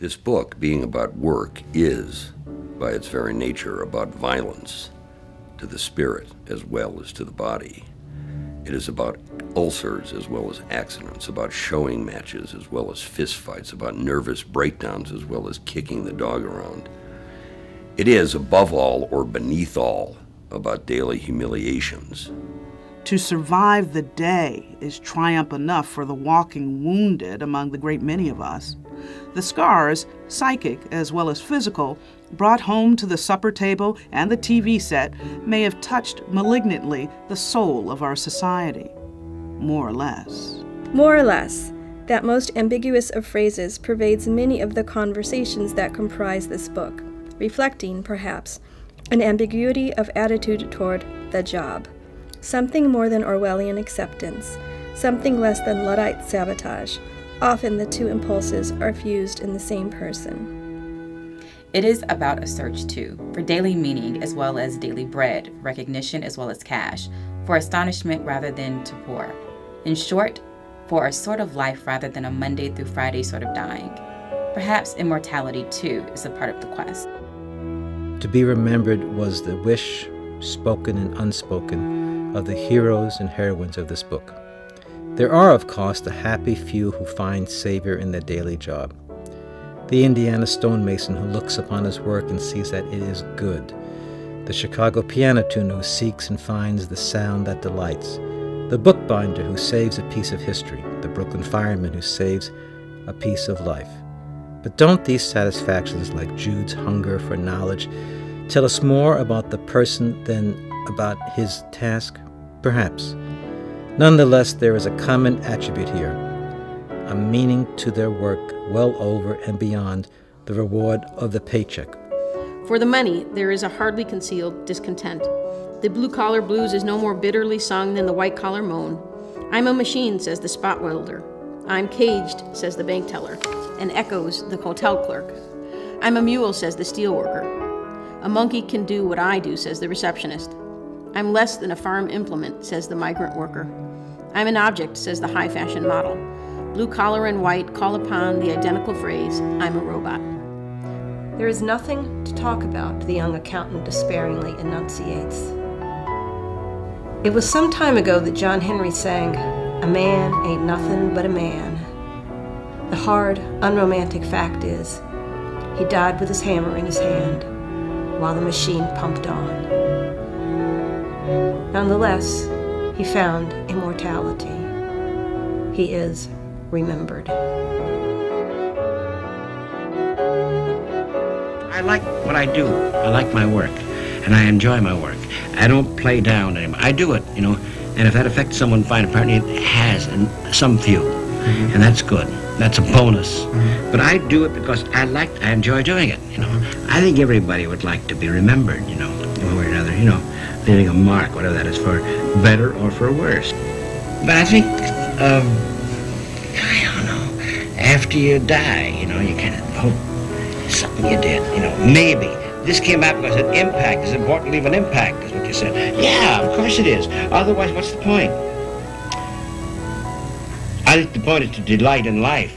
This book, being about work, is, by its very nature, about violence to the spirit as well as to the body. It is about ulcers as well as accidents, about showing matches as well as fistfights, about nervous breakdowns as well as kicking the dog around. It is, above all or beneath all, about daily humiliations. To survive the day is triumph enough for the walking wounded among the great many of us. The scars, psychic as well as physical, brought home to the supper table and the TV set may have touched malignantly the soul of our society. More or less. More or less. That most ambiguous of phrases pervades many of the conversations that comprise this book, reflecting, perhaps, an ambiguity of attitude toward the job. Something more than Orwellian acceptance, something less than Luddite sabotage. Often the two impulses are fused in the same person. It is about a search, too, for daily meaning as well as daily bread, recognition as well as cash, for astonishment rather than torpor. In short, for a sort of life rather than a Monday through Friday sort of dying. Perhaps immortality, too, is a part of the quest. To be remembered was the wish, spoken and unspoken, of the heroes and heroines of this book. There are, of course, the happy few who find savor in their daily job. The Indiana stonemason who looks upon his work and sees that it is good. The Chicago piano tuner who seeks and finds the sound that delights. The bookbinder who saves a piece of history. The Brooklyn fireman who saves a piece of life. But don't these satisfactions, like Jude's hunger for knowledge, tell us more about the person than about his task? Perhaps. Nonetheless, there is a common attribute here, a meaning to their work well over and beyond the reward of the paycheck. For the money, there is a hardly concealed discontent. The blue-collar blues is no more bitterly sung than the white-collar moan. I'm a machine, says the spot welder. I'm caged, says the bank teller, and echoes the hotel clerk. I'm a mule, says the steel worker. A monkey can do what I do, says the receptionist. I'm less than a farm implement, says the migrant worker. I'm an object, says the high-fashion model. Blue collar and white call upon the identical phrase, I'm a robot. There is nothing to talk about, the young accountant despairingly enunciates. It was some time ago that John Henry sang, "A man ain't nothing but a man." The hard, unromantic fact is, he died with his hammer in his hand, while the machine pumped on. Nonetheless, he found immortality. He is remembered. I like what I do. I like my work, and I enjoy my work. I don't play down anymore. I do it, and if that affects someone, fine. Apparently it has, and some few, and that's good. That's a bonus. But I do it because I enjoy doing it, I think everybody would like to be remembered, one way or another, leaving a mark, whatever that is, for better or for worse. But I think, I don't know, after you die, you kind of hope something you did, maybe. This came out because an impact is important to leave an impact, is what you said. Yeah, of course it is. Otherwise, what's the point? I think the point is to delight in life.